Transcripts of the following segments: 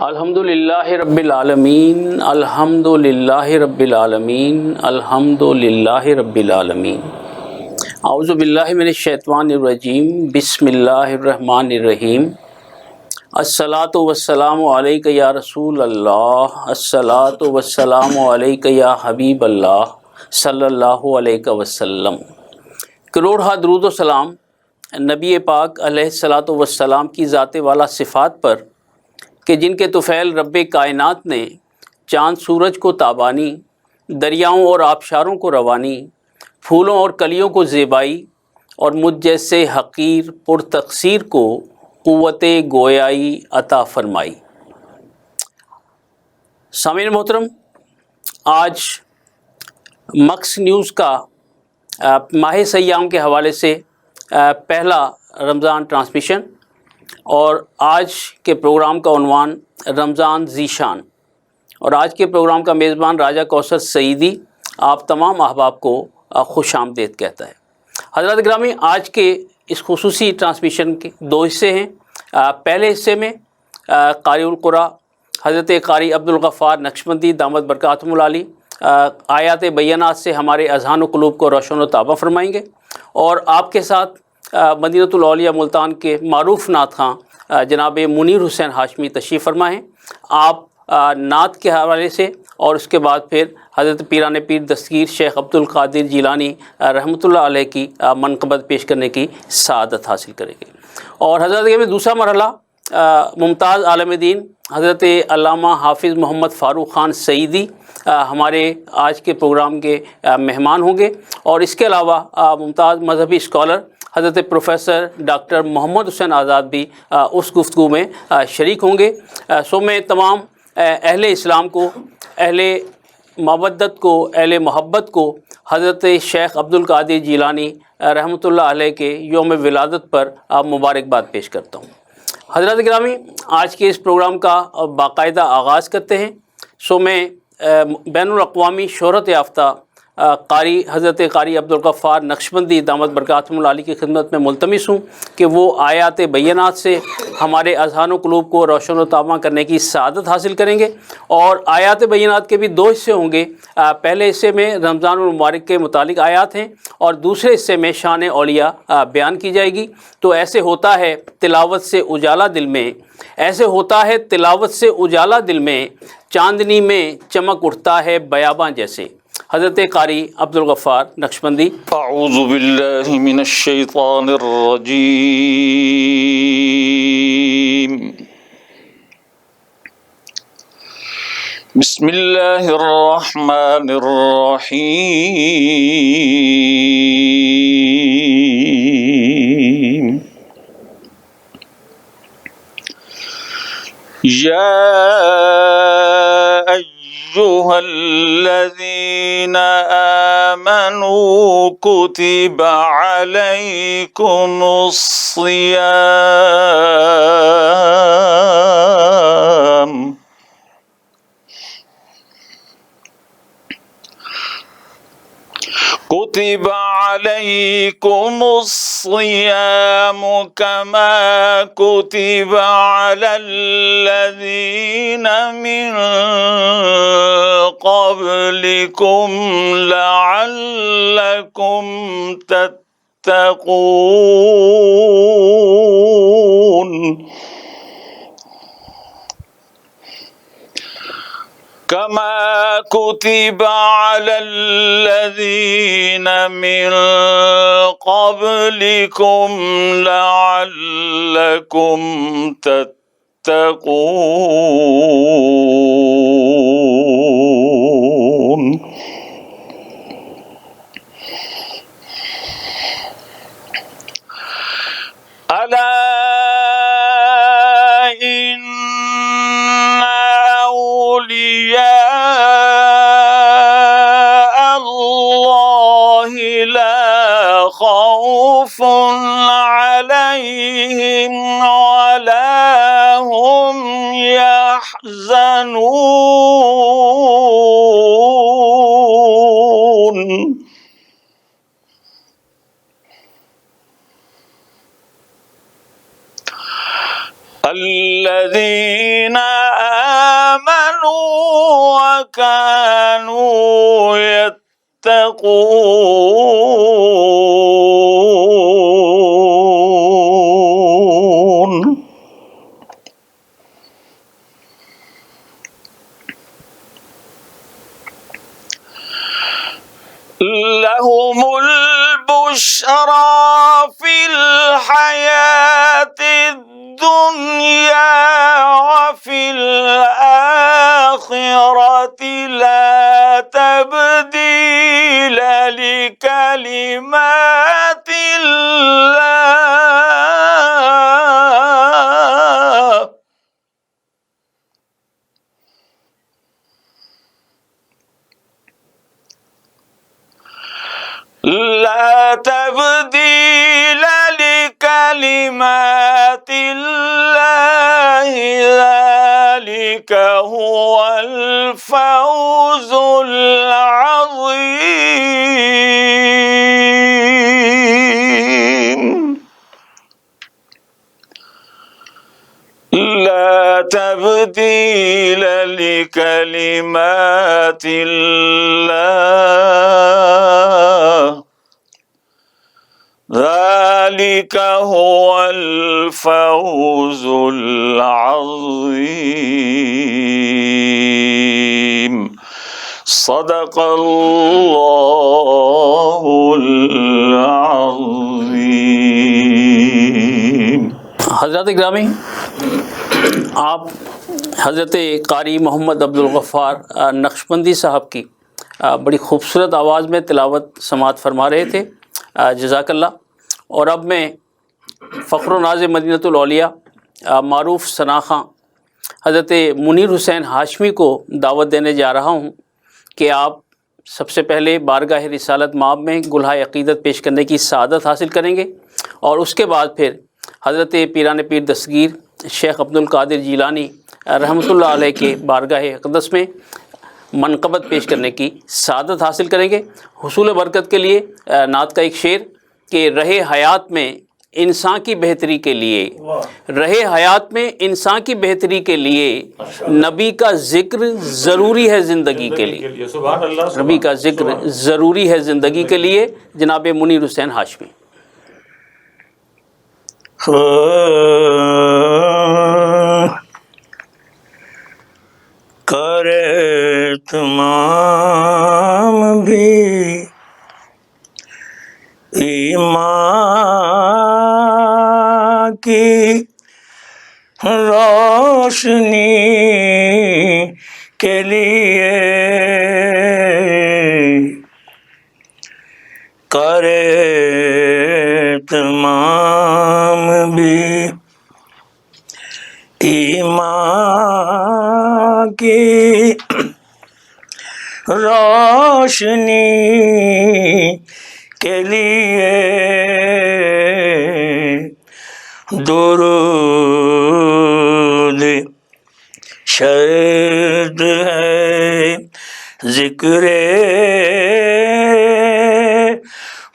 الحمد للہ رب العالمین الحمد للہ رب العالمین الحمد للہ رب العالمین اعوذ باللہ من الشیطان الرجیم بسم اللہ الرحمن الرحیم الصلاۃ والسلام علیک یا رسول اللہ الصلاۃ والسلام علیک یا حبیب اللہ صلی اللہ علیہ وسلم۔ کروڑہ درود و سلام نبی پاک علیہ الصلاۃ والسلام کی ذات والا صفات پر کہ جن کے طفیل رب کائنات نے چاند سورج کو تابانی، دریاؤں اور آبشاروں کو روانی، پھولوں اور کلیوں کو زیبائی اور مجھ جیسے حقیر پر تقصیر کو قوت گویائی عطا فرمائی۔ سامعین محترم، آج مکس نیوز کا ماہ سیام کے حوالے سے پہلا رمضان ٹرانسمیشن، اور آج کے پروگرام کا عنوان رمضان ذیشان، اور آج کے پروگرام کا میزبان راجہ کوثر سعیدی آپ تمام احباب کو خوش آمدید کہتا ہے۔ حضرات گرامی، آج کے اس خصوصی ٹرانسمیشن کے دو حصے ہیں۔ پہلے حصے میں قاری القرآن حضرت قاری عبدالغفار نقشبندی دامت برکاتہم العالی آیات بینات سے ہمارے اذہان و قلوب کو روشن و تابہ فرمائیں گے، اور آپ کے ساتھ مدینۃ الاولیاء ملتان کے معروف نعت خواں جناب منیر حسین ہاشمی تشریف فرما ہیں۔ آپ نعت کے حوالے سے اور اس کے بعد پھر حضرت پیران پیر دستگیر شیخ عبد القادر جیلانی رحمۃ اللہ علیہ کی منقبت پیش کرنے کی سعادت حاصل کریں گے۔ اور حضرت میں دوسرا مرحلہ ممتاز عالم دین حضرت علامہ حافظ محمد فاروق خان سعیدی ہمارے آج کے پروگرام کے مہمان ہوں گے، اور اس کے علاوہ ممتاز مذہبی اسکالر حضرت پروفیسر ڈاکٹر محمد حسین آزاد بھی اس گفتگو میں شریک ہوں گے۔ سو میں تمام اہل اسلام کو، اہل مودت کو، اہل محبت کو حضرت شیخ عبد القادر جیلانی رحمۃ اللہ علیہ کے یوم ولادت پر مبارکباد پیش کرتا ہوں۔ حضرات گرامی، آج کے اس پروگرام کا باقاعدہ آغاز کرتے ہیں۔ سو میں بین الاقوامی شہرت یافتہ قاری حضرت قاری عبدالغفار نقشبندی دامت برکاتہم العالی کی خدمت میں ملتمس ہوں کہ وہ آیات بینات سے ہمارے اذہان و قلوب کو روشن و تابہ کرنے کی سعادت حاصل کریں گے۔ اور آیات بینات کے بھی دو حصے ہوں گے۔ پہلے حصے میں رمضان المبارک کے متعلق آیات ہیں، اور دوسرے حصے میں شان اولیاء بیان کی جائے گی۔ تو ایسے ہوتا ہے تلاوت سے اجالا دل میں، ایسے ہوتا ہے تلاوت سے اجالا دل میں، چاندنی میں چمک اٹھتا ہے بیاباں جیسے۔ حضرت قاری عبدالغفار نقشبندی۔ اعوذ باللہ من الشیطان الرجیم، بسم اللہ الرحمن الرحیم، یا أيها الذين آمنوا كتب عليكم الصيام كتب عليكم الصيام كما كتب على الذين من قبلكم لعلكم تتقون، كما كتب على الذين من قبلكم لعلكم تتقون۔ ألا إن أولياء الله لا خوف عليهم ولا هم يحزنون۔ الذين وكانوا يتقون. لهم البشرى في الحياة الدنيا وفي الآخرة لا تبديل لكلمات الله. لا تبديل لكلمات الله ذلك هو الفوز العظيم. لا تبديل لكلمات الله ذلك هو الفوز العظيم. صدق اللہ العظیم. حضرات گرامی، آپ حضرت قاری محمد عبدالغفار نقشبندی صاحب کی بڑی خوبصورت آواز میں تلاوت سماعت فرما رہے تھے، جزاک اللہ. اور اب میں فخر و ناز مدینۃ الاولیاء معروف ثناءخواں حضرت منیر حسین ہاشمی کو دعوت دینے جا رہا ہوں کہ آپ سب سے پہلے بارگاہ رسالت مآب میں گلہائے عقیدت پیش کرنے کی سعادت حاصل کریں گے، اور اس کے بعد پھر حضرت پیران پیر دستگیر شیخ عبد القادر جیلانی رحمۃ اللہ علیہ کے بارگاہ اقدس میں منقبت پیش کرنے کی سعادت حاصل کریں گے. حصول برکت کے لیے نعت کا ایک شعر کہ رہے حیات میں انسان کی بہتری کے لیے، رہے حیات میں انسان کی بہتری کے لیے نبی کا ذکر ضروری ہے زندگی کے لیے. نبی کا ذکر ضروری ہے زندگی کے لیے، جناب منیر حسین ہاشمی. کرے تمام بھی ایمان کی روشنی کے لیے، کرے تمام بھی ایمان کی روشنی کے لیے، درود شرط ہے ذکر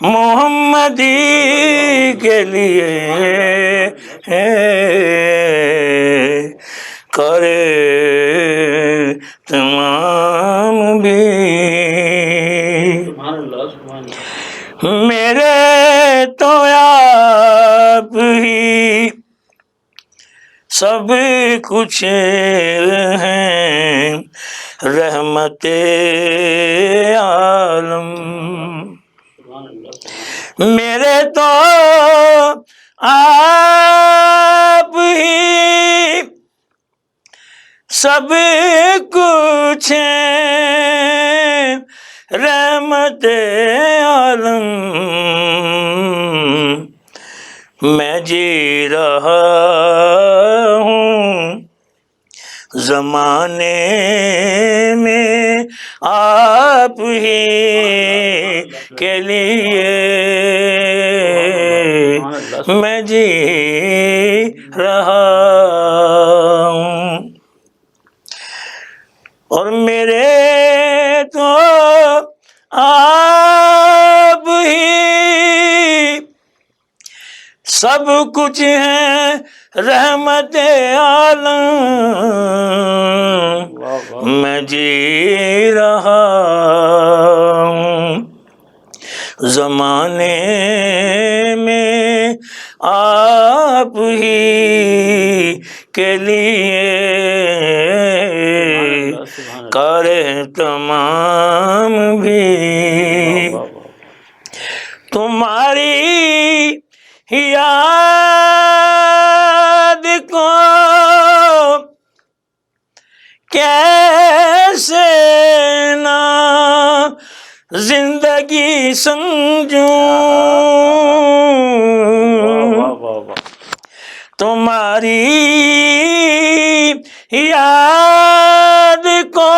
محمدی کے لیے، کرے تمام بھی. میرے تو آپ ہی سب کچھ ہیں، رحمت عالم. میرے تو آپ ہی سب کچھ ہیں، رحمت عالم. میں جی رہا ہوں زمانے میں آپ ہی کے لیے، میں جی رہا ہوں. اور میرے تو آپ ہی سب کچھ ہے، رحمت عالم. میں جی رہا ہوں، زمانے میں آپ ہی کے لیے کرے تمام بھی تمہاری یاد کو کیسے نہ زندگی سمجھوں، تمہاری یاد کو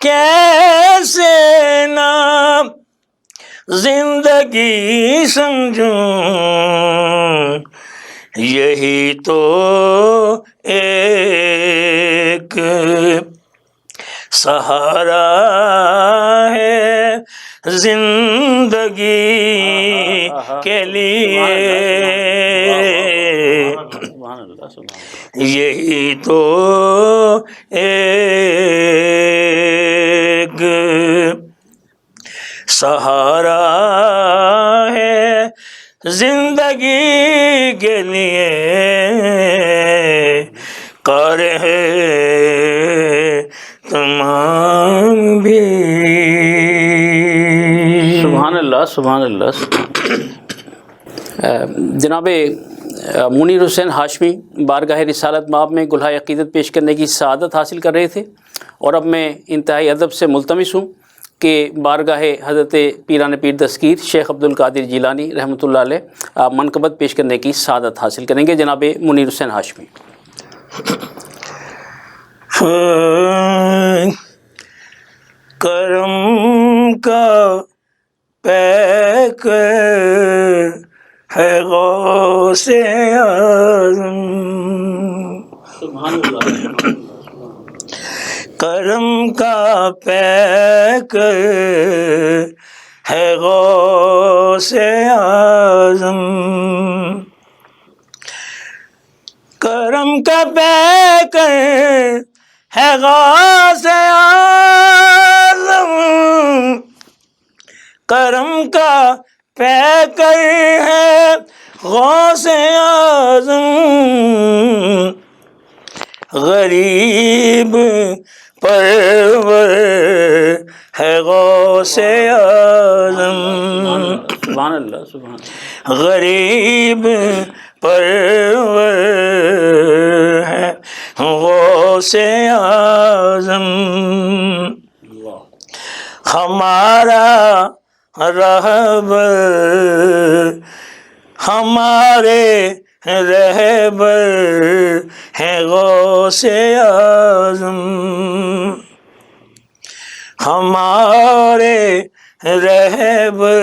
کیسے نہ زندگی سمجھوں، یہی تو ایک سہارا ہے زندگی کے لیے، یہی تو ایک سہارا ہے زندگی کے لیے، کار ہے تمام بھی۔ سبحان اللہ، سبحان اللہ۔ جناب منیر حسین ہاشمی بارگاہ رسالت مآب میں گلہائے عقیدت پیش کرنے کی سعادت حاصل کر رہے تھے، اور اب میں انتہائی ادب سے ملتمس ہوں کہ بارگاہ حضرت پیران پیر دستگیر شیخ عبد القادر جیلانی رحمۃ اللہ علیہ منقبت پیش کرنے کی سعادت حاصل کریں گے۔ جناب منیر حسین ہاشمی۔ کرم کا پیکر ہے غوث اعظم، کرم کا پیکر ہے غوث اعظم، کرم کا پیکر ہے غوث اعظم، کرم کا پیکر ہے غوث اعظم، غریب پرور ہے غوث اعظم، سبحان اللہ، سبحان اللہ۔ غریب پرور ہے غوث اعظم، ہمارا رہبر ہمارے رہبر ہے غوث اعظم، ہمارے رہبر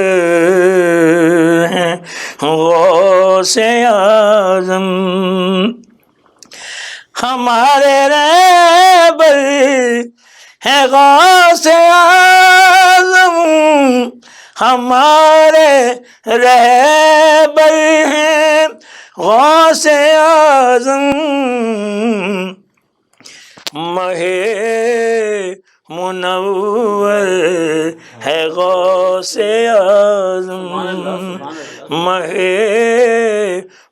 ہیں غوث اعظم، ہمارے رہبر ہیں غوث اعظم، ہمارے رہبر ہیں غوث اعظم، ماہ منور ہے غوث اعظم، ماہ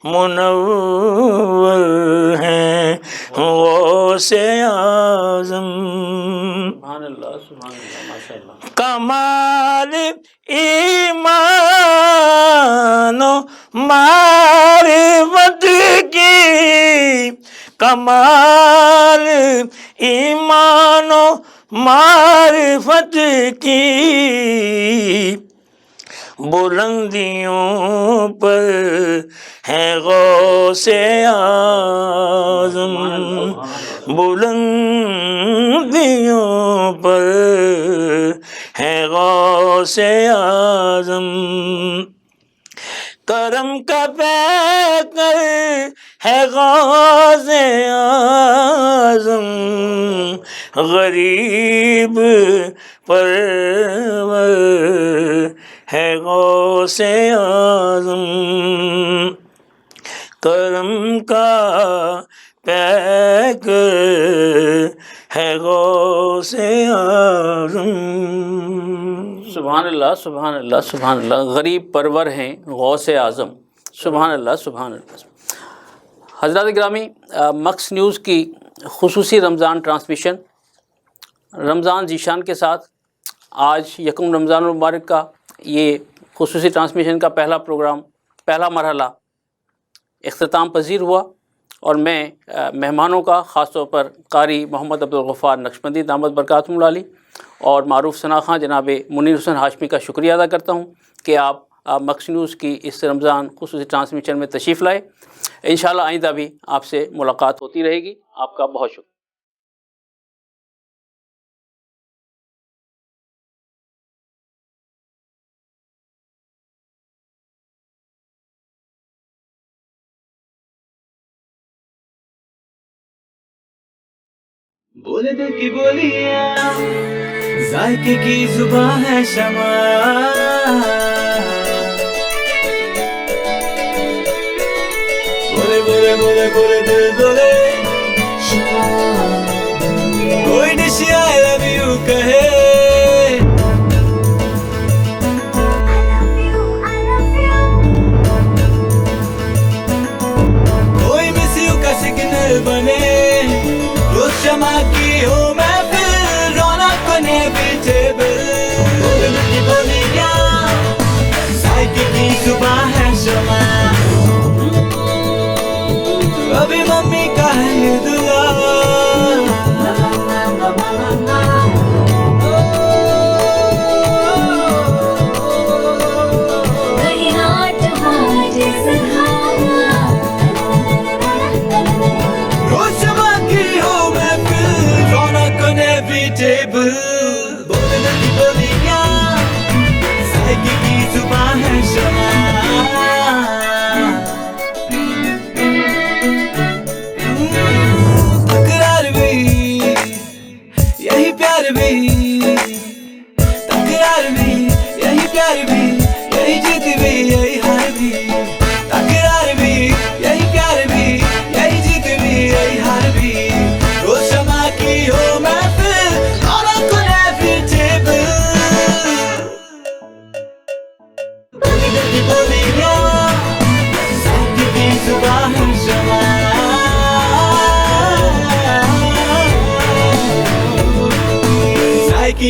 منور ہے غوث اعظم، کمال ایمان و معرفت کی، کمال ایمان و معرفت کی، بلندیوں پر ہے غوث اعظم، بلندیوں پر ہے غوث اعظم، کرم کا پیکر ہے غوث اعظم، غریب پرور ہے غوث اعظم، کرم کا پہ کر ہے غوث اعظم. سبحان اللہ سبحان اللہ سبحان اللہ. غریب پرور ہیں غوث اعظم. سبحان اللہ سبحان اللہ. حضرات گرامی، مکس نیوز کی خصوصی رمضان ٹرانسمیشن رمضان ذیشان کے ساتھ آج یکم رمضان المبارک کا یہ خصوصی ٹرانسمیشن کا پہلا پروگرام، پہلا مرحلہ اختتام پذیر ہوا، اور میں مہمانوں کا خاص طور پر قاری محمد عبدالغفار نقشبندی دامت برکاتہم العالی اور معروف ثنا خاں جناب منیر حسین ہاشمی کا شکریہ ادا کرتا ہوں کہ آپ مکس نیوز کی اس رمضان خصوصی ٹرانسمیشن میں تشریف لائے. انشاءاللہ آئندہ بھی آپ سے ملاقات ہوتی رہے گی. آپ کا بہت شکریہ. بولے دل کی بولیاں، ذائقے کی زبان ہے شمع. بولے بولے بولے بولے دل بولے، کوئی ڈش آئی لو یو کہے. کوئی مس یو کا سگنل بنے، شمع کی ہو محفل، رونق انیویٹیبل. بولے دل کی بولیاں، ذائقے کی زبان ہے شمع. ابھی ممی کا ہے یہ دعا، بولے دل کی بولیاں، ذائقے کی زبان ہے شمع. تکرار بھی یہی پیار بھی، تکرار بھی یہی پیار بھی، یہی جیت بھی یہی ہار بھی. تکرار بھی یہی پیار بھی، یہی جیت بھی یہی ہار بھی. روز شمع کی ہو محفل،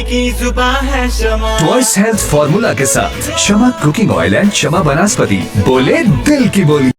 کی زبان ہے شمع. وائس ہیلتھ فارمولا کے ساتھ شمع کوکنگ آئل اینڈ شمع بناسپتی. بولے دل کی بولی.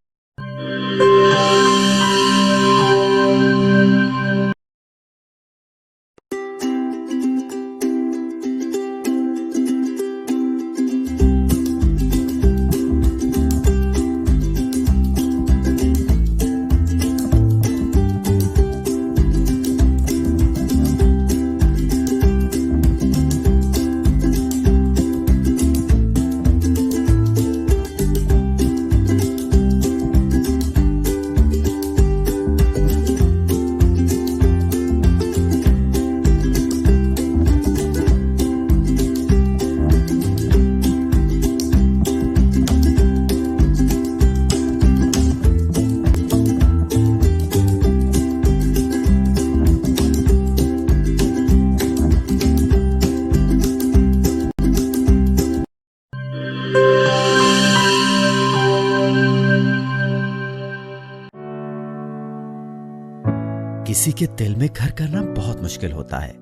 کسی کے دل میں گھر کرنا بہت مشکل ہوتا ہے،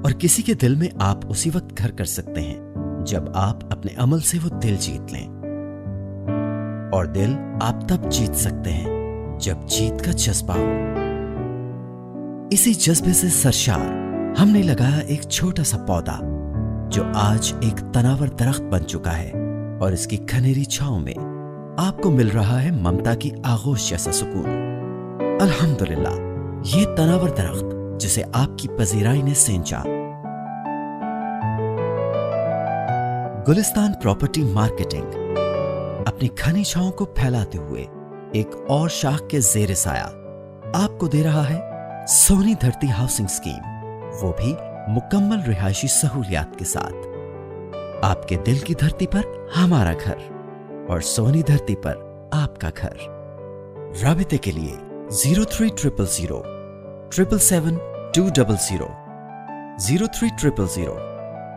اور کسی کے دل میں آپ اسی وقت گھر کر سکتے ہیں جب آپ اپنے عمل سے وہ دل جیت لیں. اور دل آپ تب جیت سکتے ہیں جب جیت کا جذبہ ہو. اسی جذبے سے سرشار ہم نے لگایا ایک چھوٹا سا پودا جو آج ایک تناور درخت بن چکا ہے، اور اس کی گھنیری چھاؤں میں آپ کو مل رہا ہے ممتا کی آغوش جیسا سکون. الحمدللہ، یہ تناور درخت جسے آپ کی پذیرائی نے سینچا. گلستان پراپرٹی مارکیٹنگ اپنی گھنی چھاؤں کو پھیلاتے ہوئے ایک اور شاخ کے زیر سایہ آپ کو دے رہا ہے سونی دھرتی ہاؤسنگ اسکیم، وہ بھی مکمل رہائشی سہولیات کے ساتھ. آپ کے دل کی دھرتی پر ہمارا گھر، اور سونی دھرتی پر آپ کا گھر. رابطے کے لیے 0300 777 200, 0300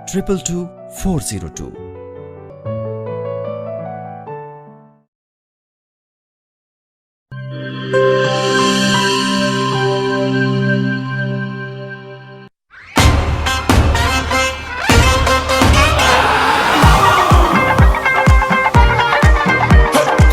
222 402.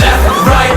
Left right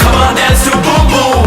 come on dance to boom boom.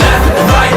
Left right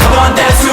come on dance to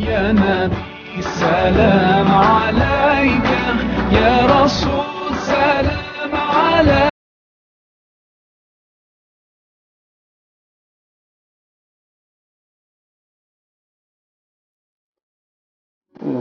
يا نبي سلام عليك يا رسول سلام عليك.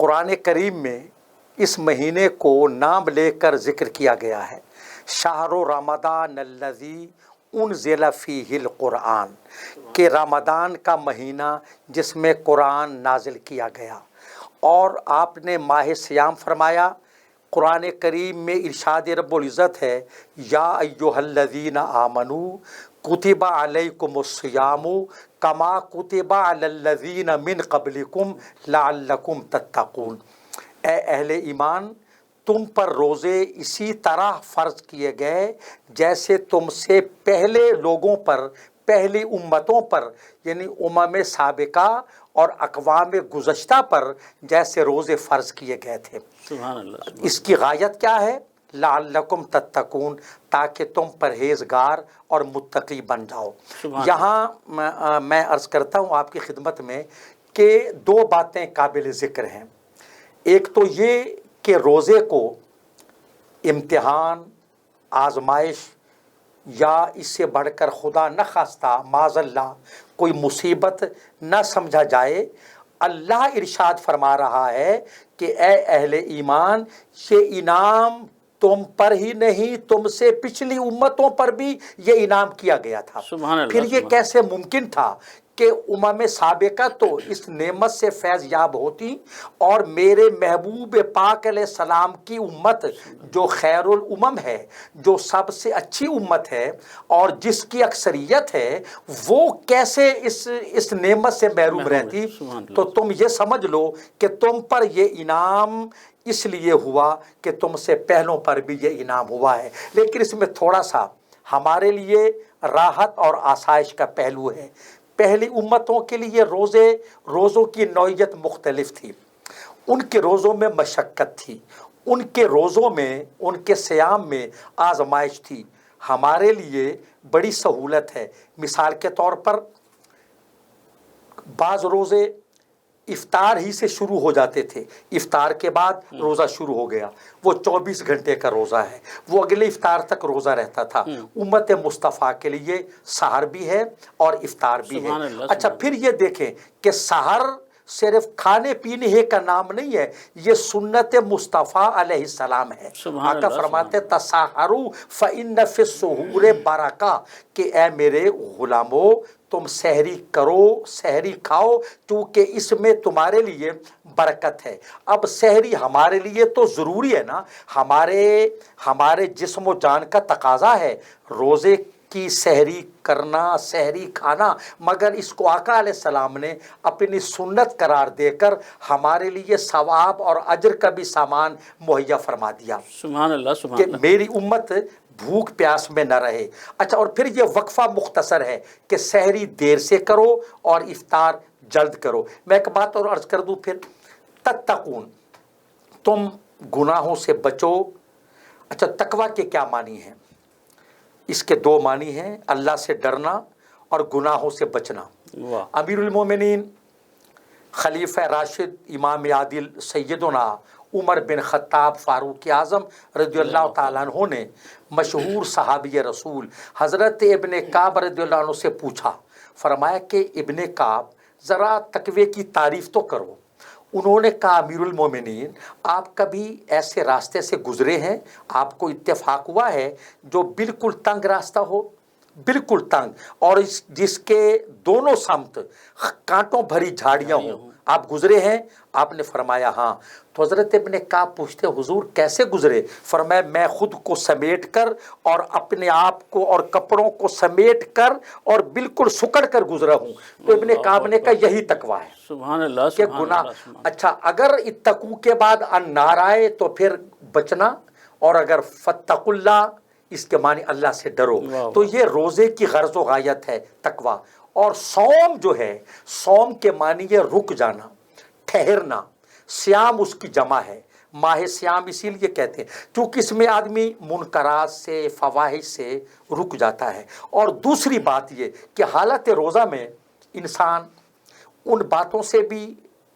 قرآن کریم میں اس مہینے کو نام لے کر ذکر کیا گیا ہے، شہر رمضان الذی انزل فیہ القرآن، کہ رمضان کا مہینہ جس میں قرآن نازل کیا گیا. اور آپ نے ماہ سیام فرمایا. قرآن کریم میں ارشاد رب العزت ہے، یا ایھا الذین آمنوا کتب علیکم الصیام کما کتب علی الذین من قبلکم لعلکم تتقون. اے اہل ایمان، تم پر روزے اسی طرح فرض کیے گئے جیسے تم سے پہلے لوگوں پر، پہلی امتوں پر، یعنی امم سابقہ اور اقوام گزشتہ پر جیسے روزے فرض کیے گئے تھے. سبحان اللہ. اس کی غایت کیا ہے؟ لعلکم تتقون، تاکہ تم پرہیزگار اور متقی بن جاؤ. یہاں میں عرض کرتا ہوں آپ کی خدمت میں کہ دو باتیں قابل ذکر ہیں. ایک تو یہ کہ روزے کو امتحان، آزمائش یا اس سے بڑھ کر خدا نہ خواستہ معاذ اللہ کوئی مصیبت نہ سمجھا جائے. اللہ ارشاد فرما رہا ہے کہ اے اہل ایمان، یہ انعام تم پر ہی نہیں، تم سے پچھلی امتوں پر بھی یہ انعام کیا گیا تھا. سبحان اللہ. پھر یہ کیسے ممکن تھا کہ امم سابقہ تو اس نعمت سے فیض یاب ہوتی اور میرے محبوب پاک علیہ السلام کی امت جو خیر الامم ہے، جو سب سے اچھی امت ہے اور جس کی اکثریت ہے، وہ کیسے اس نعمت سے محروم رہتی؟ تو تم یہ سمجھ لو کہ تم پر یہ انعام اس لیے ہوا کہ تم سے پہلوں پر بھی یہ انعام ہوا ہے. لیکن اس میں تھوڑا سا ہمارے لیے راحت اور آسائش کا پہلو ہے. پہلی امتوں کے لیے روزوں کی نوعیت مختلف تھی. ان کے روزوں میں مشقت تھی، ان کے روزوں میں، ان کے صیام میں آزمائش تھی. ہمارے لیے بڑی سہولت ہے. مثال کے طور پر بعض روزے افطار ہی سے شروع ہو جاتے تھے، افطار کے بعد روزہ شروع ہو گیا، وہ 24 گھنٹے کا روزہ ہے، وہ اگلے افطار تک روزہ رہتا تھا. امت مصطفیٰ کے لیے سحر بھی ہے اور افطار بھی ہے. اچھا، پھر یہ دیکھیں کہ سحر صرف کھانے پینے کا نام نہیں ہے، یہ سنت مصطفیٰ علیہ السلام ہے. آقا فرماتے تسحروا فإن فی السحور برکہ، کہ اے میرے غلامو تم سحری کرو، سحری کھاؤ، کیونکہ اس میں تمہارے لیے برکت ہے. اب سحری ہمارے لیے تو ضروری ہے نا، ہمارے جسم و جان کا تقاضا ہے روزے کی سحری کرنا، سحری کھانا، مگر اس کو آقا علیہ السلام نے اپنی سنت قرار دے کر ہمارے لیے ثواب اور اجر کا بھی سامان مہیا فرما دیا. سبحان اللہ. سبحان کہ اللہ. میری امت بھوک پیاس میں نہ رہے. اچھا، اور پھر یہ وقفہ مختصر ہے کہ سحری دیر سے کرو اور افطار جلد کرو. میں ایک بات اور عرض کر دوں پھر، تتقون، تم گناہوں سے بچو. اچھا، تقویٰ کے کیا معنی ہیں؟ اس کے دو معنی ہیں، اللہ سے ڈرنا اور گناہوں سے بچنا. امیر المومنین خلیفہ راشد امام عادل سیدنا عمر بن خطاب فاروق اعظم رضی اللہ تعالیٰ عنہ نے مشہور صحابی رسول حضرت ابن کعب رضی اللہ عنہ سے پوچھا. فرمایا کہ ابن کعب ذرا تقوی کی تعریف تو کرو. انہوں نے کہا امیر المومنین، آپ کبھی ایسے راستے سے گزرے ہیں، آپ کو اتفاق ہوا ہے جو بالکل تنگ راستہ ہو، بالکل تنگ، اور جس کے دونوں سمت کانٹوں بھری جھاڑیاں ہوں، آپ گزرے ہیں؟ آپ نے فرمایا ہاں. تو حضرت ابن کعب پوچھتے حضور کیسے گزرے؟ فرمایا میں خود کو سمیٹ کر اور اپنے آپ کو اور کپڑوں کو سمیٹ کر اور بالکل سکڑ کر گزرا ہوں. تو ابن کعب نے کہا یہی تقویٰ ہے. سبحان اللہ. کہ گناہ. اچھا، اگر اتقو کے بعد ان نار آئے تو پھر بچنا، اور اگر فتقوا اللہ اس کے معنی اللہ سے ڈرو. تو یہ روزے کی غرض و غایت ہے تقویٰ. اور صوم جو ہے، صوم کے معنی یہ رک جانا، ٹھہرنا. سیام اس کی جمع ہے. ماہ سیام اسی لیے کہتے ہیں کیونکہ اس میں آدمی منکرات سے، فواحش سے رک جاتا ہے. اور دوسری بات یہ کہ حالت روزہ میں انسان ان باتوں سے بھی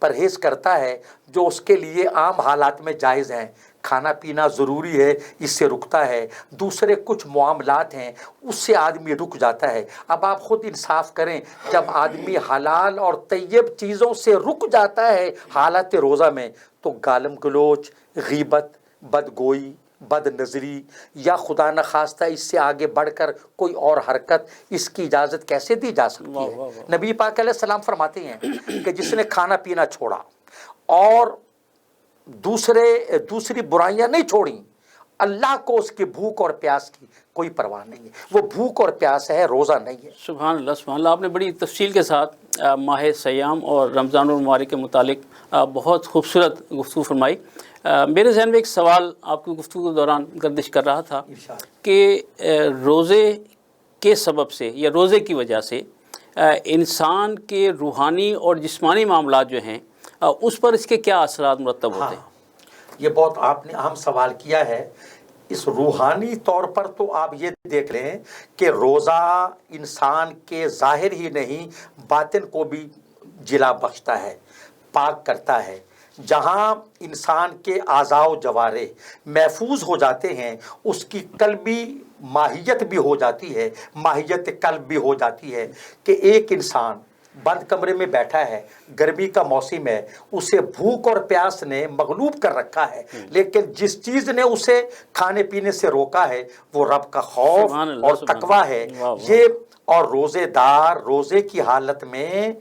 پرہیز کرتا ہے جو اس کے لیے عام حالات میں جائز ہیں. کھانا پینا ضروری ہے، اس سے رکتا ہے، دوسرے کچھ معاملات ہیں اس سے آدمی رک جاتا ہے۔ اب آپ خود انصاف کریں، جب آدمی حلال اور طیب چیزوں سے رک جاتا ہے حالت روزہ میں، تو گالم گلوچ، غیبت، بدگوئی، بد نظری یا خدا نخواستہ اس سے آگے بڑھ کر کوئی اور حرکت، اس کی اجازت کیسے دی جا سکتی ہے؟ نبی پاک علیہ السلام فرماتے ہیں کہ جس نے کھانا پینا چھوڑا اور دوسری برائیاں نہیں چھوڑیں، اللہ کو اس کی بھوک اور پیاس کی کوئی پرواہ نہیں ہے، وہ بھوک اور پیاس ہے، روزہ نہیں ہے۔ سبحان اللہ سبحان اللہ، آپ نے بڑی تفصیل کے ساتھ ماہ سیام اور رمضان المبارک کے متعلق بہت خوبصورت گفتگو فرمائی۔ میرے ذہن میں ایک سوال آپ کی گفتگو کے دوران گردش کر رہا تھا کہ روزے کے سبب سے یا روزے کی وجہ سے انسان کے روحانی اور جسمانی معاملات جو ہیں اس پر اس کے کیا اثرات مرتب ہوتے ہیں؟ یہ بہت آپ نے اہم سوال کیا ہے۔ اس روحانی طور پر تو آپ یہ دیکھ لیں کہ روزہ انسان کے ظاہر ہی نہیں باطن کو بھی جلا بخشتا ہے، پاک کرتا ہے۔ جہاں انسان کے اعضاء و جوارح محفوظ ہو جاتے ہیں، اس کی قلبی ماہیت بھی ہو جاتی ہے، ماہیت قلب بھی ہو جاتی ہے کہ ایک انسان بند کمرے میں بیٹھا ہے، گرمی کا موسم ہے، اسے بھوک اور پیاس نے مغلوب کر رکھا ہے، لیکن جس چیز نے اسے کھانے پینے سے روکا ہے وہ رب کا خوف اور تقویٰ ہے۔ یہ اور روزے دار روزے کی حالت میں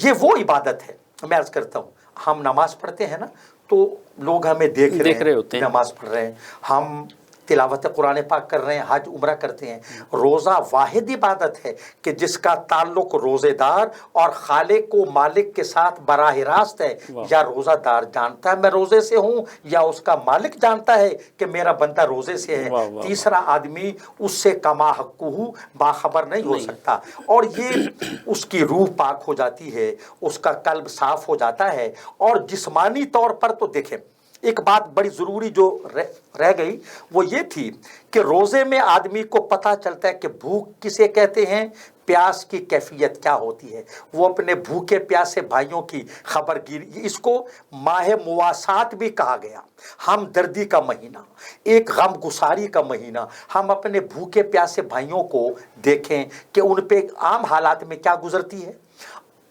یہ وہ عبادت ہے۔ میں عرض کرتا ہوں، ہم نماز پڑھتے ہیں نا تو لوگ ہمیں دیکھ رہے ہوتے ہیں، نماز پڑھ رہے ہیں، ہم تلاوت قرآن پاک کر رہے ہیں، حج عمرہ کرتے ہیں۔ روزہ واحد عبادت ہے کہ جس کا تعلق روزے دار اور خالق و مالک کے ساتھ براہ راست ہے۔ یا روزہ دار جانتا ہے میں روزے سے ہوں، یا اس کا مالک جانتا ہے کہ میرا بندہ روزے سے ہے۔ تیسرا آدمی اس سے کما حقہ باخبر نہیں ہو سکتا، اور یہ اس کی روح پاک ہو جاتی ہے، اس کا قلب صاف ہو جاتا ہے۔ اور جسمانی طور پر تو دیکھیں، ایک بات بڑی ضروری جو رہ گئی وہ یہ تھی کہ روزے میں آدمی کو پتہ چلتا ہے کہ بھوک کسے کہتے ہیں، پیاس کی کیفیت کیا ہوتی ہے۔ وہ اپنے بھوکے پیاسے بھائیوں کی خبر گیری، اس کو ماہ مواسات بھی کہا گیا، ہم دردی کا مہینہ، ایک غم گساری کا مہینہ۔ ہم اپنے بھوکے پیاسے بھائیوں کو دیکھیں کہ ان پہ عام حالات میں کیا گزرتی ہے۔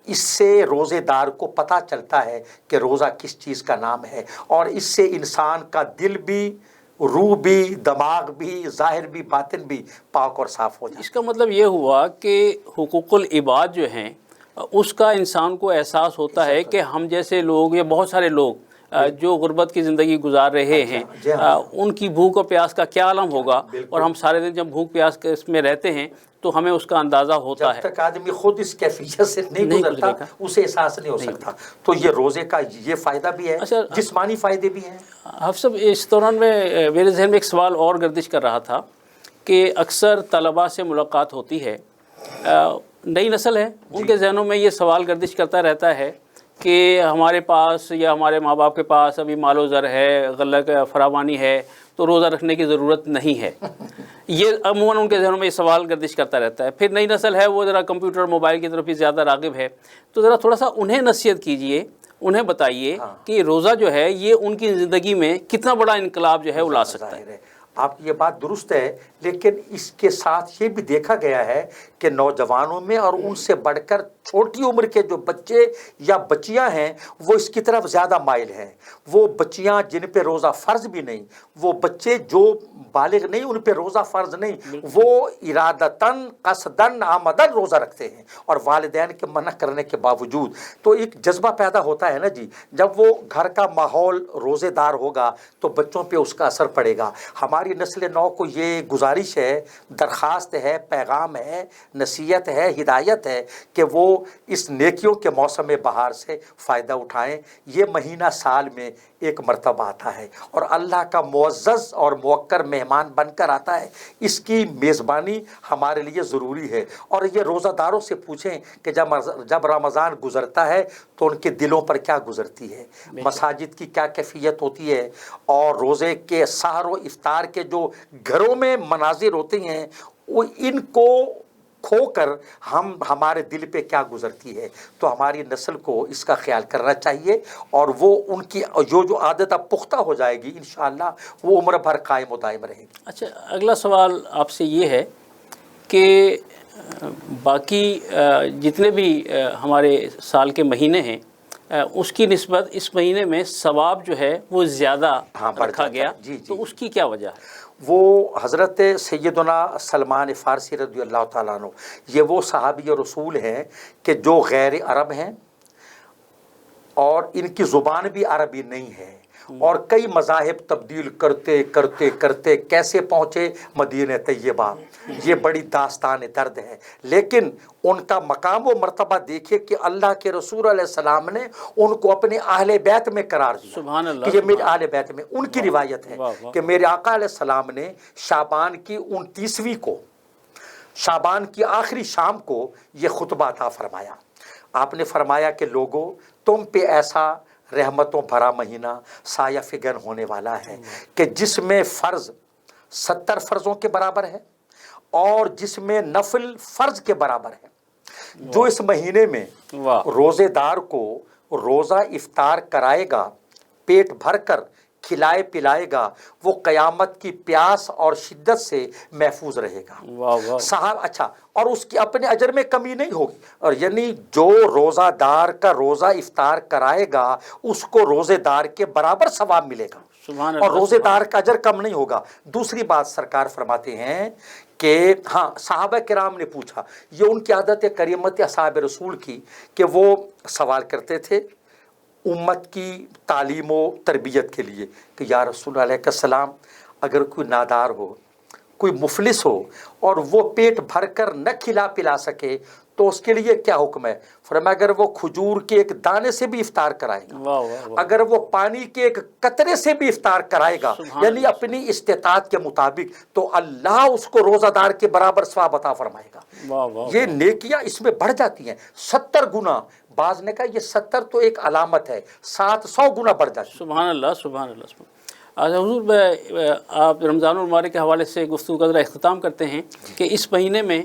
اس سے روزے دار کو پتہ چلتا ہے کہ روزہ کس چیز کا نام ہے، اور اس سے انسان کا دل بھی، روح بھی، دماغ بھی، ظاہر بھی، باطن بھی پاک اور صاف ہو جاتا ہے۔ اس کا مطلب یہ ہوا کہ حقوق العباد جو ہیں اس کا انسان کو احساس ہوتا ہے کہ ہم جیسے لوگ یا بہت سارے لوگ جو غربت کی زندگی گزار رہے ہیں ان کی بھوک اور پیاس کا کیا عالم ہوگا، اور ہم سارے دن جب بھوک پیاس اس میں رہتے ہیں تو ہمیں اس کا اندازہ ہوتا ہے۔ جب تک آدمی خود اس کیفیت سے نہیں گزرتا اسے احساس نہیں ہو سکتا۔ تو یہ روزے کا یہ فائدہ بھی ہے، جسمانی فائدے بھی ہیں۔ حافظ صاحب، اس دوران میں میرے ذہن میں ایک سوال اور گردش کر رہا تھا کہ اکثر طلباء سے ملاقات ہوتی ہے، نئی نسل ہے، ان کے ذہنوں میں یہ سوال گردش کرتا رہتا ہے کہ ہمارے پاس یا ہمارے ماں باپ کے پاس ابھی مال و زر ہے، غلہ فراوانی ہے، تو روزہ رکھنے کی ضرورت نہیں ہے۔ یہ عموماً ان کے ذہنوں میں یہ سوال گردش کرتا رہتا ہے۔ پھر نئی نسل ہے وہ ذرا کمپیوٹر موبائل کی طرف بھی زیادہ راغب ہے، تو ذرا تھوڑا سا انہیں نصیحت کیجئے، انہیں بتائیے کہ روزہ جو ہے یہ ان کی زندگی میں کتنا بڑا انقلاب جو ہے وہ لا سکتا ہے۔ آپ کی یہ بات درست ہے، لیکن اس کے ساتھ یہ بھی دیکھا گیا ہے کہ نوجوانوں میں اور ان سے بڑھ کر چھوٹی عمر کے جو بچے یا بچیاں ہیں وہ اس کی طرف زیادہ مائل ہیں۔ وہ بچیاں جن پہ روزہ فرض بھی نہیں، وہ بچے جو بالغ نہیں ان پہ روزہ فرض نہیں، وہ ارادتاً قصداً آمدن روزہ رکھتے ہیں، اور والدین کے منع کرنے کے باوجود۔ تو ایک جذبہ پیدا ہوتا ہے نا جی، جب وہ گھر کا ماحول روزے دار ہوگا تو بچوں پہ اس کا اثر پڑے گا۔ ہماری نسل نو کو یہ گزارش ہے، درخواست ہے، پیغام ہے، نصیحت ہے، ہدایت ہے کہ وہ اس نیکیوں کے موسم بہار سے فائدہ اٹھائیں۔ یہ مہینہ سال میں ایک مرتبہ آتا ہے اور اللہ کا معزز اور موقر مہمان بن کر آتا ہے، اس کی میزبانی ہمارے لیے ضروری ہے۔ اور یہ روزہ داروں سے پوچھیں کہ جب رمضان گزرتا ہے تو ان کے دلوں پر کیا گزرتی ہے، مساجد کی کیا کیفیت ہوتی ہے، اور روزے کے سحر و افطار کے جو گھروں میں مناظر ہوتے ہیں وہ ان کو کھو کر ہمارے دل پہ کیا گزرتی ہے. تو ہماری نسل کو اس کا خیال کرنا چاہیے، اور وہ ان کی جو عادت اب پختہ ہو جائے گی انشاءاللہ وہ عمر بھر قائم و دائم رہے گی. اچھا، اگلا سوال آپ سے یہ ہے کہ باقی جتنے بھی ہمارے سال کے مہینے ہیں اس کی نسبت اس مہینے میں ثواب جو ہے وہ زیادہ بڑھ رکھا جاتا گیا. ہے. جی تو اس کی کیا وجہ ہے؟ وہ حضرت سیدنا سلمان فارسی رضی اللہ تعالیٰ عنہ، یہ وہ صحابی رسول ہیں کہ جو غیر عرب ہیں اور ان کی زبان بھی عربی نہیں ہے، اور کئی مذاہب تبدیل کرتے کرتے کرتے کیسے پہنچے مدینہ طیبہ، یہ بڑی داستان درد ہے. لیکن ان کا مقام و مرتبہ دیکھیے کہ اللہ کے رسول علیہ السلام نے ان کو اپنے اہل بیت میں قرار دیا. سبحان اللہ. کہ یہ میرے اہل بیت میں. ان کی روایت ہے واہ. کہ میرے آقا علیہ السلام نے شعبان کی 29ویں کو، شعبان کی آخری شام کو یہ خطبہ عطا فرمایا. آپ نے فرمایا کہ لوگو، تم پہ ایسا رحمتوں بھرا مہینہ سایہ فگن ہونے والا ہے کہ جس میں فرض 70 فرضوں کے برابر ہے اور جس میں نفل فرض کے برابر ہے. جو اس مہینے میں روزے دار کو روزہ افطار کرائے گا، پیٹ بھر کر کھلائے پلائے گا، وہ قیامت کی پیاس اور شدت سے محفوظ رہے گا. صاحب اچھا، اور اس کی اپنے اجر میں کمی نہیں ہوگی. اور یعنی جو روزہ دار کا روزہ افطار کرائے گا اس کو روزے دار کے برابر ثواب ملے گا، اور روزے دار کا اجر کم نہیں ہوگا. دوسری بات سرکار فرماتے ہیں کہ ہاں، صحابہ کرام نے پوچھا، یہ ان کی عادت کریمت اصحاب رسول کی کہ وہ سوال کرتے تھے امت کی تعلیم و تربیت کے لیے کہ یا رسول اللہ علیہ السلام، اگر کوئی نادار ہو، کوئی مفلس ہو اور وہ پیٹ بھر کر نہ کھلا پلا سکے تو اس کے لیے کیا حکم ہے؟ فرمایا اگر وہ کھجور کے ایک دانے سے بھی افطار کرائے گا، اگر وہ پانی کے ایک قطرے سے بھی افطار کرائے گا، یعنی اپنی استطاعت کے مطابق، تو اللہ اس کو روزہ دار کے برابر ثواب عطا فرمائے گا. یہ نیکیاں اس میں بڑھ جاتی ہیں 70 گنا. بعض نے کہا یہ 70 تو ایک علامت ہے، 700 گنا بڑھ جاتی ہے. سبحان اللہ، سبحان اللہ. اچھا حضور، آپ رمضان المبارک کے حوالے سے گفتگو کا ذرا اختتام کرتے ہیں کہ اس مہینے میں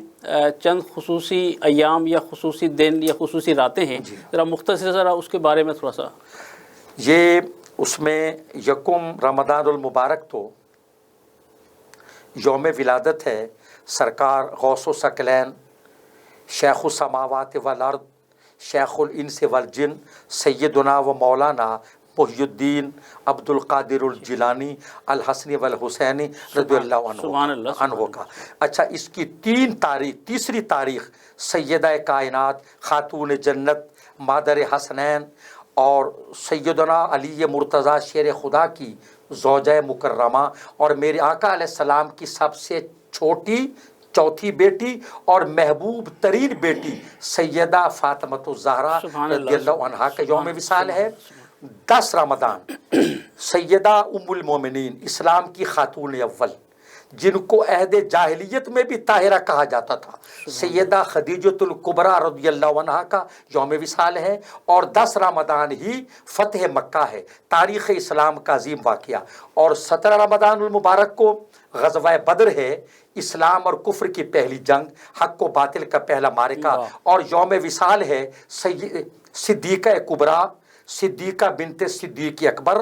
چند خصوصی ایام یا خصوصی دن یا خصوصی راتیں ہیں، ذرا مختصر ذرا اس کے بارے میں تھوڑا سا. یہ اس میں یکم رمضان المبارک تو یوم ولادت ہے سرکار غوث و ثقلین شیخ السماوات والارض شیخ الانس والجن سیدنا و مولانا محی الدین عبد القادر الجیلانی الحسنی والحسینی رضی اللہ عنہ کا. اچھا، اس کی تیسری تاریخ سیدہ کائنات خاتون جنت مادر حسنین اور سیدنا علی مرتضیٰ شیر خدا کی زوجہ مکرمہ اور میرے آقا علیہ السلام کی سب سے چھوٹی چوتھی بیٹی اور محبوب ترین بیٹی سیدہ فاطمۃ الزہرا رضی اللہ عنہا کا یوم وصال ہے. 10 رمضان سیدہ ام المومنین اسلام کی خاتون اول، جن کو عہد جاہلیت میں بھی طاہرہ کہا جاتا تھا، سیدہ خدیجۃ الکبریٰ رضی اللہ عنہا کا یوم وصال ہے. اور 10 رمضان ہی فتح مکہ ہے، تاریخ اسلام کا عظیم واقعہ. اور 17 رمضان المبارک کو غزوہ بدر ہے، اسلام اور کفر کی پہلی جنگ، حق و باطل کا پہلا معرکہ. اور یوم وصال ہے صدیقہ کبریٰ صدیقہ بنت صدیق اکبر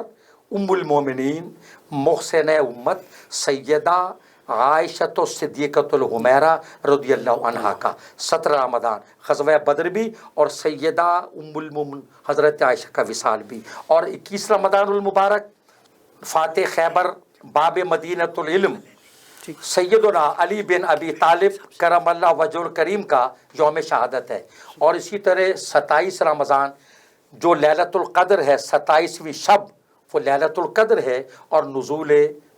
ام المومنین محسنہ امت سیدہ عائشۃ صدیقۃ الحمیرہ رضی اللہ عنہا کا 17 رمضان غزوہ بدر بھی اور سیدہ ام المومن حضرت عائشہ کا وصال بھی. اور 21 رمضان المبارک فاتح خیبر باب مدینۃ العلم سیدنا علی بن ابی طالب کرم اللہ وجہ الکریم کا یوم شہادت ہے. اور اسی طرح 27 رمضان جو لیلۃ القدر ہے، 27ویں شب وہ لیلۃ القدر ہے اور نزول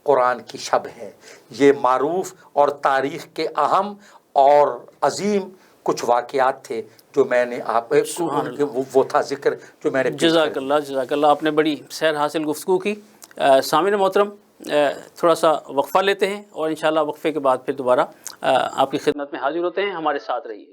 قرآن کی شب ہے. یہ معروف اور تاریخ کے اہم اور عظیم کچھ واقعات تھے جو میں نے آپ وہ تھا ذکر جو میں نے. جزاک اللہ، جزاک اللہ. آپ نے بڑی سیر حاصل گفتگو کی. سامعین محترم، تھوڑا سا وقفہ لیتے ہیں اور انشاءاللہ وقفے کے بعد پھر دوبارہ آپ کی خدمت میں حاضر ہوتے ہیں. ہمارے ساتھ رہیے.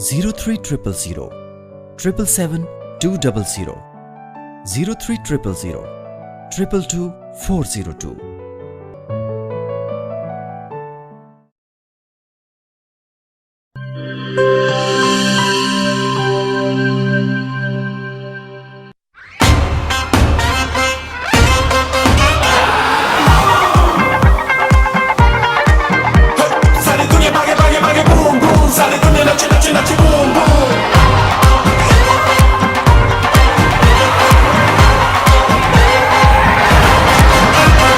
03000 777 200 03000 222 402।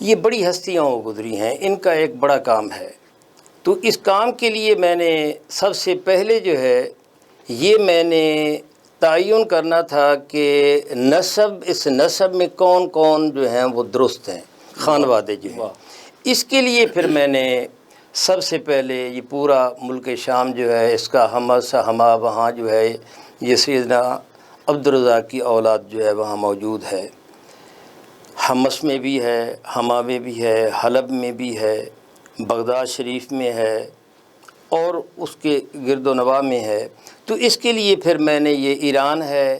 یہ بڑی ہستیاں گزری ہیں، ان کا ایک بڑا کام ہے۔ تو اس کام کے لیے میں نے سب سے پہلے جو ہے یہ میں نے تعین کرنا تھا کہ اس نسب میں کون کون جو ہیں وہ درست ہیں، خانوادے جو ہیں۔ اس کے لیے پھر میں نے سب سے پہلے یہ پورا ملک شام جو ہے اس کا حمص ہما وہاں جو ہے یہ سیدنا عبدالرزاق کی اولاد جو ہے وہاں موجود ہے، حمص میں بھی ہے، ہما میں بھی ہے، حلب میں بھی ہے، بغداد شریف میں ہے اور اس کے گرد و نواح میں ہے۔ تو اس کے لیے پھر میں نے یہ ایران ہے،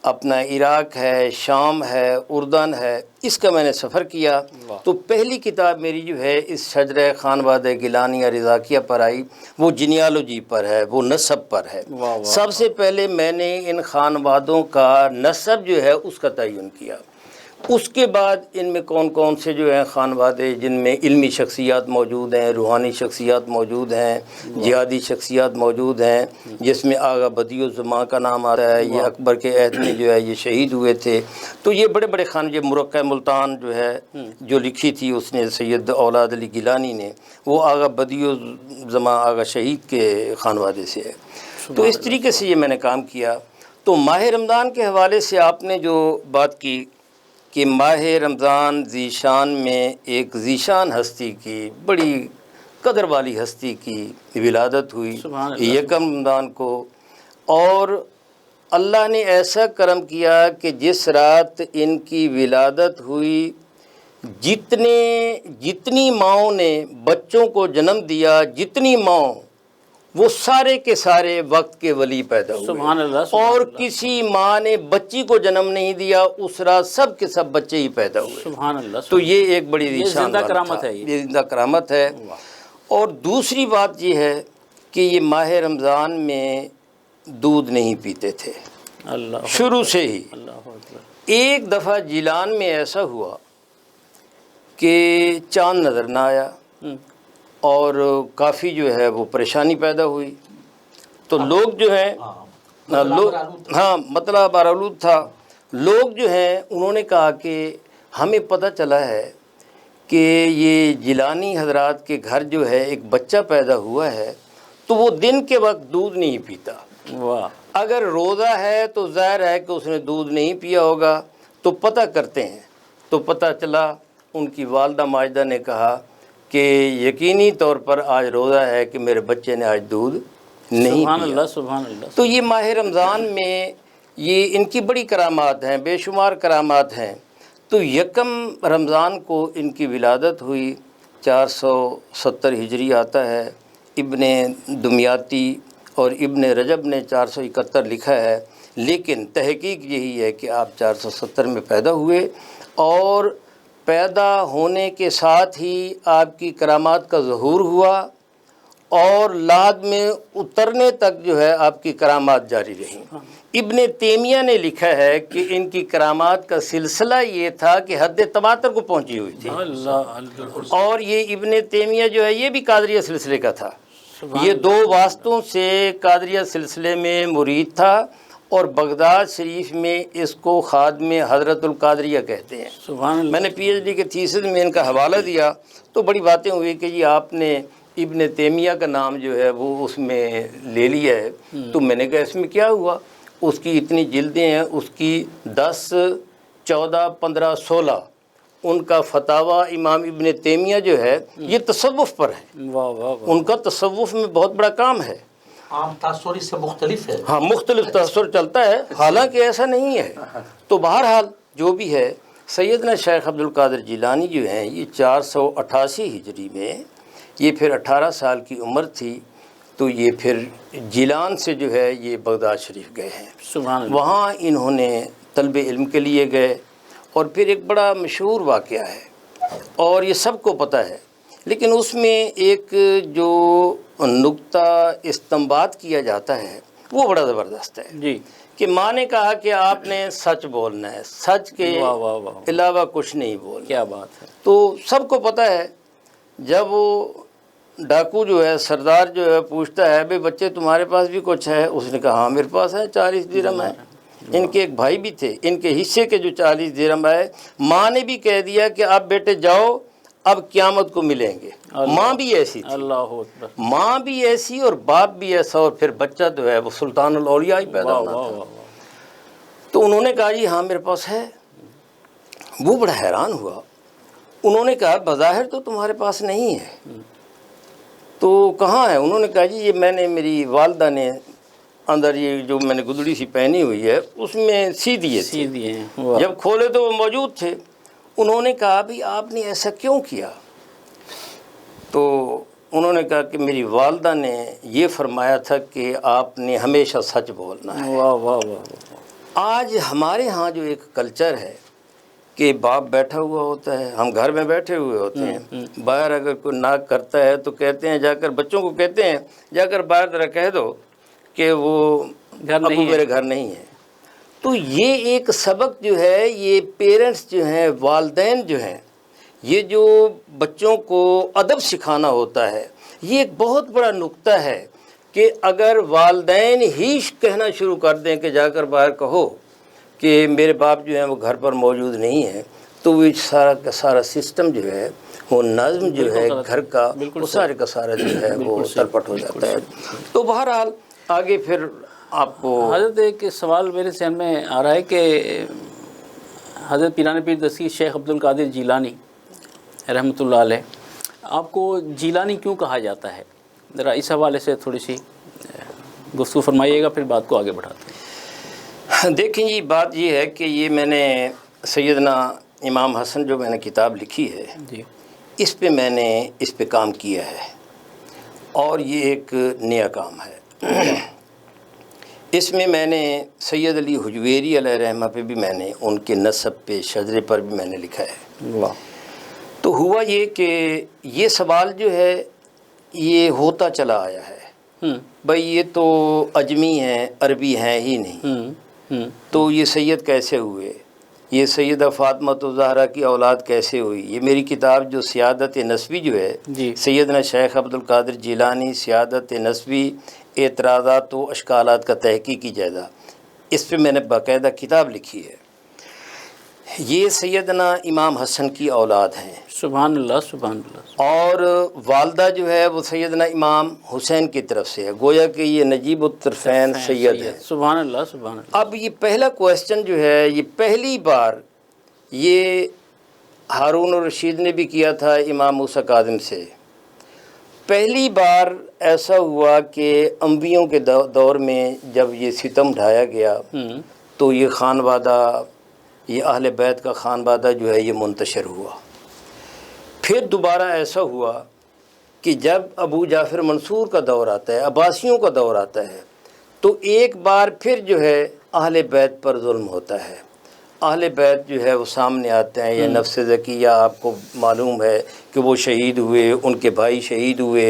اپنا عراق ہے، شام ہے، اردن ہے، اس کا میں نے سفر کیا۔ تو پہلی کتاب میری جو ہے اس شجرہ خانوادہ گیلانیہ رضاکیہ پر آئی، وہ جینیالوجی پر ہے، وہ نسب پر ہے۔ سب سے پہلے میں نے ان خانوادوں کا نسب جو ہے اس کا تعین کیا۔ اس کے بعد ان میں کون کون سے جو ہیں خانوادے جن میں علمی شخصیات موجود ہیں، روحانی شخصیات موجود ہیں، جہادی شخصیات موجود ہیں، جس میں آغا بدیع الزماں کا نام آ رہا ہے، یہ اکبر کے عہد میں جو ہے یہ شہید ہوئے تھے۔ تو یہ بڑے بڑے یہ مرقع ملتان جو ہے جو لکھی تھی اس نے سید اولاد علی گیلانی نے، وہ آغا بدیع الزماں آغا شہید کے خانوادے سے ہے۔ تو اس طریقے سے یہ میں نے کام کیا۔ تو ماہ رمضان کے حوالے سے آپ نے جو بات کی کہ ماہ رمضان ذیشان میں ایک ذیشان ہستی کی، بڑی قدر والی ہستی کی ولادت ہوئی یکم رمضان کو، اور اللہ نے ایسا کرم کیا کہ جس رات ان کی ولادت ہوئی جتنی ماؤں نے بچوں کو جنم دیا، جتنی ماؤں، وہ سارے کے سارے وقت کے ولی پیدا ہوئے۔ سبحان اللہ۔ اور کسی ماں نے بچی کو جنم نہیں دیا، اس رات سب کے سب بچے ہی پیدا ہوئے۔ سبحان اللہ۔ تو یہ ایک بڑی ذیشان زندہ کرامت ہے، یہ زندہ کرامت ہے۔ اور دوسری بات یہ ہے کہ یہ ماہ رمضان میں دودھ نہیں پیتے تھے اللہ شروع سے ہی۔ اللہ اکبر۔ ایک دفعہ جیلان میں ایسا ہوا کہ چاند نظر نہ آیا اور کافی جو ہے وہ پریشانی پیدا ہوئی۔ تو لوگ جو ہیں مطلب بارآلود تھا، لوگ جو ہیں انہوں نے کہا کہ ہمیں پتہ چلا ہے کہ یہ جیلانی حضرات کے گھر جو ہے ایک بچہ پیدا ہوا ہے، تو وہ دن کے وقت دودھ نہیں پیتا۔ واہ۔ اگر روزہ ہے تو ظاہر ہے کہ اس نے دودھ نہیں پیا ہوگا، تو پتہ کرتے ہیں۔ تو پتہ چلا، ان کی والدہ ماجدہ نے کہا کہ یقینی طور پر آج روزہ ہے کہ میرے بچے نے آج دودھ نہیں سبحان پیا۔ اللہ سبحان اللہ۔ تو یہ ماہ رمضان میں یہ ان کی بڑی کرامات ہیں، بے شمار کرامات ہیں۔ تو یکم رمضان کو ان کی ولادت ہوئی، 470 ہجری آتا ہے۔ ابن دمیاتی اور ابن رجب نے 471 لکھا ہے، لیکن تحقیق یہی ہے کہ آپ 470 میں پیدا ہوئے، اور پیدا ہونے کے ساتھ ہی آپ کی کرامات کا ظہور ہوا، اور لحد میں اترنے تک جو ہے آپ کی کرامات جاری رہیں۔ ابن تیمیہ نے لکھا ہے کہ ان کی کرامات کا سلسلہ یہ تھا کہ حد تواتر کو پہنچی ہوئی تھی۔ اور یہ ابن تیمیہ جو ہے یہ بھی قادریہ سلسلے کا تھا، یہ 2 واسطوں سے قادریہ سلسلے میں مرید تھا، اور بغداد شریف میں اس کو خادم حضرت القادریہ کہتے ہیں۔ سبحان اللہ۔ میں نے پی ایچ ڈی کے تھیسس میں ان کا حوالہ دیا تو بڑی باتیں ہوئی کہ جی آپ نے ابن تیمیہ کا نام جو ہے وہ اس میں لے لیا ہے۔ تو میں نے کہا اس میں کیا ہوا، اس کی اتنی جلدیں ہیں، اس کی 10 14 15 16 ان کا فتاویٰ امام ابن تیمیہ جو ہے یہ تصوف پر ہے۔ واہ واہ واہ۔ ان کا تصوف میں بہت بڑا کام ہے۔ عام تاثر سے مختلف ہے۔ ہاں، مختلف تاثر چلتا ہے، حالانکہ ایسا نہیں ہے۔ تو بہرحال جو بھی ہے، سیدنا شیخ عبد القادر جیلانی جو ہیں یہ 488 ہجری میں، یہ پھر 18 سال کی عمر تھی، تو یہ پھر جیلان سے جو ہے یہ بغداد شریف گئے ہیں۔ سبحان اللہ۔ وہاں انہوں نے طلب علم کے لیے گئے، اور پھر ایک بڑا مشہور واقعہ ہے اور یہ سب کو پتہ ہے، لیکن اس میں ایک جو نقطہ استنباط کیا جاتا ہے وہ بڑا زبردست ہے جی، کہ ماں نے کہا کہ آپ نے سچ بولنا ہے، سچ کے واہ واہ واہ، علاوہ کچھ نہیں بولنا۔ کیا بات ہے۔ تو سب کو پتہ ہے، جب وہ ڈاکو جو ہے سردار جو ہے پوچھتا ہے بھئی بچے تمہارے پاس بھی کچھ ہے، اس نے کہا ہاں میرے پاس ہے 40 درہم ہے۔ ان کے ایک بھائی بھی تھے، ان کے حصے کے جو 40 درہم آئے، ماں نے بھی کہہ دیا کہ اب بیٹے جاؤ، اب قیامت کو ملیں گے۔ ماں بھی ایسی تھی، اللہ اکبر، ماں بھی ایسی اور باپ بھی ایسا، اور پھر بچہ جو ہے وہ سلطان الاولیاء ہی پیدا ہونا تھا۔ تو انہوں نے کہا جی ہاں میرے پاس ہے۔ وہ بڑا حیران ہوا، انہوں نے کہا بظاہر تو تمہارے پاس نہیں ہے، تو کہاں ہے؟ انہوں نے کہا جی یہ میں نے، میری والدہ نے اندر یہ جو میں نے گدڑی سی پہنی ہوئی ہے اس میں سی دیے تھے، جب کھولے تو وہ موجود تھے۔ انہوں نے کہا بھی آپ نے ایسا کیوں کیا؟ تو انہوں نے کہا کہ میری والدہ نے یہ فرمایا تھا کہ آپ نے ہمیشہ سچ بولنا ہے۔ واہ واہ واہ۔ آج ہمارے ہاں جو ایک کلچر ہے کہ باپ بیٹھا ہوا ہوتا ہے، ہم گھر میں بیٹھے ہوئے ہوتے ہیں، باہر اگر کوئی ناک کرتا ہے تو کہتے ہیں، جا کر بچوں کو کہتے ہیں جا کر باہر ذرا کہہ دو کہ وہ ابو میرے گھر نہیں ہے۔ تو یہ ایک سبق جو ہے، یہ پیرنٹس جو ہیں، والدین جو ہیں، یہ جو بچوں کو ادب سکھانا ہوتا ہے، یہ ایک بہت بڑا نقطہ ہے کہ اگر والدین ہی کہنا شروع کر دیں کہ جا کر باہر کہو کہ میرے باپ جو ہیں وہ گھر پر موجود نہیں ہیں، تو وہ سارا کا سارا سسٹم جو ہے، وہ نظم جو ہے گھر کا، وہ سارے کا سارا جو ہے وہ ترپٹ ہو جاتا ہے۔ تو بہرحال آگے پھر آپ کو حضرت ایک سوال میرے ذہن میں آ رہا ہے کہ حضرت پیران پیر دستگیر شیخ عبد القادر جیلانی رحمۃ اللہ علیہ، آپ کو جیلانی کیوں کہا جاتا ہے؟ ذرا اس حوالے سے تھوڑی سی گفتگو فرمائیے گا، پھر بات کو آگے بڑھاتے ہیں۔ دیکھیں جی، بات یہ ہے کہ یہ میں نے سیدنا امام حسن جو میں نے کتاب لکھی ہے جی، اس پہ میں نے اس پہ کام کیا ہے، اور یہ ایک نیا کام ہے۔ اس میں میں نے سید علی حجویری علیہ رحمہ پہ بھی میں نے، ان کے نسب پہ، شجرے پر بھی میں نے لکھا ہے۔ واہ۔ تو ہوا یہ کہ یہ سوال جو ہے یہ ہوتا چلا آیا ہے، بھئی یہ تو اجمی ہیں، عربی ہیں ہی نہیں، تو یہ سید کیسے ہوئے؟ یہ سیدہ فاطمہ الزہرا کی اولاد کیسے ہوئی؟ یہ میری کتاب جو سیادت نسبی جو ہے، سیدنا شیخ عبد القادر جیلانی سیادت نسبی اعتراضات و اشکالات کا تحقیقی جائزہ، اس پہ میں نے باقاعدہ کتاب لکھی ہے۔ یہ سیدنا امام حسن کی اولاد ہیں، سبحان اللہ سبحان اللہ، اور والدہ جو ہے وہ سیدنا امام حسین کی طرف سے ہے، گویا کہ یہ نجیب الطرفین سید ہے۔ سبحان اللہ سبحان اللہ۔ اب یہ پہلا کویسچن جو ہے، یہ پہلی بار یہ ہارون الرشید نے بھی کیا تھا امام موسیٰ کاظم سے۔ پہلی بار ایسا ہوا کہ انبیوں کے دور میں جب یہ ستم ڈھایا گیا تو یہ خانوادہ، یہ اہل بیت کا خانوادہ جو ہے یہ منتشر ہوا۔ پھر دوبارہ ایسا ہوا کہ جب ابو جعفر منصور کا دور آتا ہے، عباسیوں کا دور آتا ہے، تو ایک بار پھر جو ہے اہل بیت پر ظلم ہوتا ہے۔ اہل بیت جو ہے وہ سامنے آتے ہیں، یہ نفس زکیہ آپ کو معلوم ہے کہ وہ شہید ہوئے، ان کے بھائی شہید ہوئے،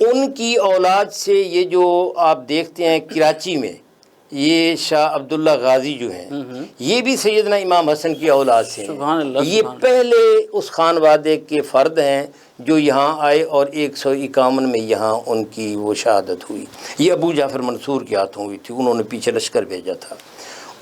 ان کی اولاد سے یہ جو آپ دیکھتے ہیں کراچی میں یہ شاہ عبداللہ غازی جو ہیں، یہ بھی سیدنا امام حسن کی اولاد سے ہیں۔ یہ پہلے اس خانوادے کے فرد ہیں جو یہاں آئے، اور 151 میں یہاں ان کی وہ شہادت ہوئی۔ یہ ابو جعفر منصور کے ہاتھوں ہوئی تھی، انہوں نے پیچھے لشکر بھیجا تھا۔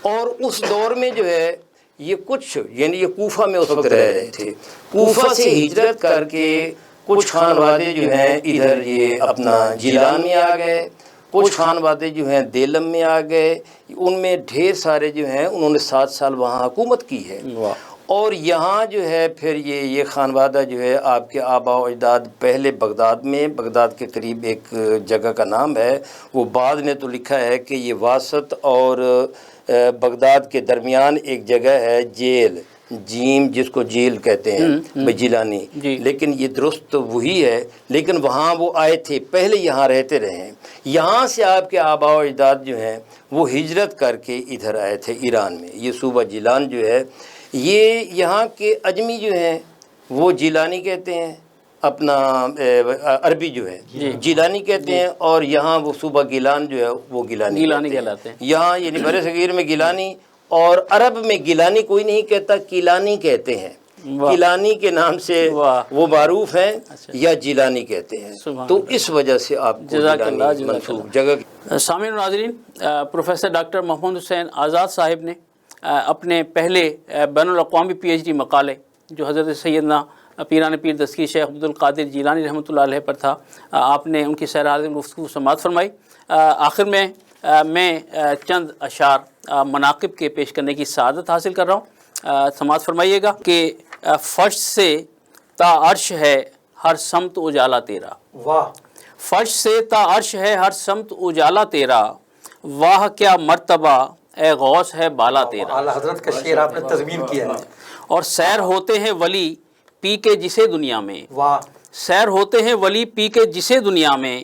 اور اس دور میں جو ہے یہ کچھ، یعنی یہ کوفہ میں اس وقت رہ رہے تھے، کوفہ سے ہجرت کر کے کچھ خانوادے جو ہیں ادھر یہ اپنا جیلان میں آ گئے، کچھ خانوادے جو ہیں دیلم میں آ گئے، ان میں ڈھیر سارے جو ہیں انہوں نے 7 سال وہاں حکومت کی ہے۔ اور یہاں جو ہے پھر یہ خانوادہ جو ہے آپ کے آبا و اجداد پہلے بغداد میں، بغداد کے قریب ایک جگہ کا نام ہے، وہ بعد نے تو لکھا ہے کہ یہ واسط اور بغداد کے درمیان ایک جگہ ہے جیل، جیم جس کو جیل کہتے ہیں جیلانی، لیکن یہ درست وہی ہے، لیکن وہاں وہ آئے تھے، پہلے یہاں رہتے رہے ہیں۔ یہاں سے آپ کے آبا و اجداد جو ہیں وہ ہجرت کر کے ادھر آئے تھے ایران میں۔ یہ صوبہ جیلان جو ہے، یہ یہاں کے اجمی جو ہیں وہ جیلانی کہتے ہیں، اپنا عربی جو ہے جیلانی کہتے ہیں، اور یہاں وہ صوبہ گیلان جو ہے وہ گیلانی کہتے ہیں۔ یہاں یعنی بر صغیر میں گیلانی، اور عرب میں گیلانی کوئی نہیں کہتا، کیلانی کہتے ہیں، کیلانی کے نام سے وہ معروف ہیں، یا جیلانی کہتے ہیں۔ تو اس وجہ سے آپ کو جیلانی منسوب جگہ سامعین و ناظرین، پروفیسر ڈاکٹر محمد حسین آزاد صاحب نے اپنے پہلے بین الاقوامی پی ایچ ڈی مقالے جو حضرت سیدنا پیران پیر دستگیر شیخ عبد القادر جیلانی رحمۃ اللہ علیہ پر تھا، آپ نے ان کی سیر گفتگو سماعت فرمائی۔ آخر میں چند اشعار مناقب کے پیش کرنے کی سعادت حاصل کر رہا ہوں، سماعت فرمائیے گا کہ فرش سے تا عرش ہے ہر سمت اجالا تیرا، واہ، فرش سے تا عرش ہے ہر سمت اجالا تیرا، واہ کیا مرتبہ اے غوث ہے بالا تیرا۔ اعلیٰ حضرت کا شعر آپ نے تضمین کیا ہے۔ اور سیر ہوتے ہیں ولی پی کے جسے دنیا میں، واہ، سیر ہوتے ہیں ولی پی کے جسے دنیا میں،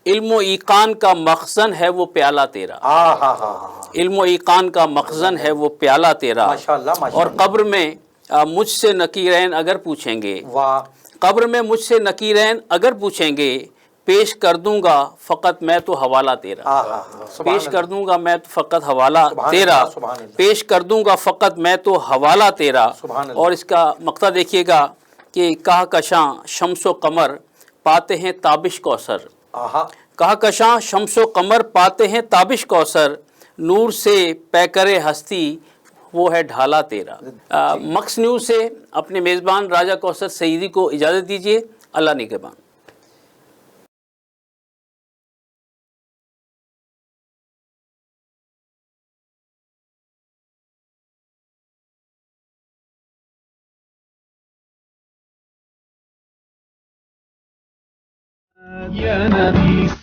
علم و ایقان کا مخزن ہے وہ پیالہ تیرا، ہاں ہاں ہاں، علم و ایقان کا مخزن ہے وہ پیالہ تیرا۔ ماشاءاللہ اور ماشاءاللہ، قبر میں مجھ سے نکیرین اگر پوچھیں گے، واہ، قبر میں مجھ سے نکیرین اگر پوچھیں گے، پیش کر دوں گا فقط میں تو حوالہ تیرا، ہاں ہاں ہاں، سبحان پیش کر دوں گا میں تو فقط حوالہ سبحان تیرا، اللہ، سبحان اللہ، پیش کر دوں گا فقط میں تو حوالہ تیرا۔ سبحان اللہ۔ اور اس کا مقطع دیکھیے گا کہ کہکشاں شمس و قمر پاتے ہیں تابش کوثر، آہا، کہکشاں شمس و قمر پاتے ہیں تابش کوثر، نور سے پیکر ہستی وہ ہے ڈھالا تیرا۔ مکس نیوز سے اپنے میزبان راجہ کوثر سعیدی کو اجازت دیجیے، اللہ نگہبان۔ يا نبي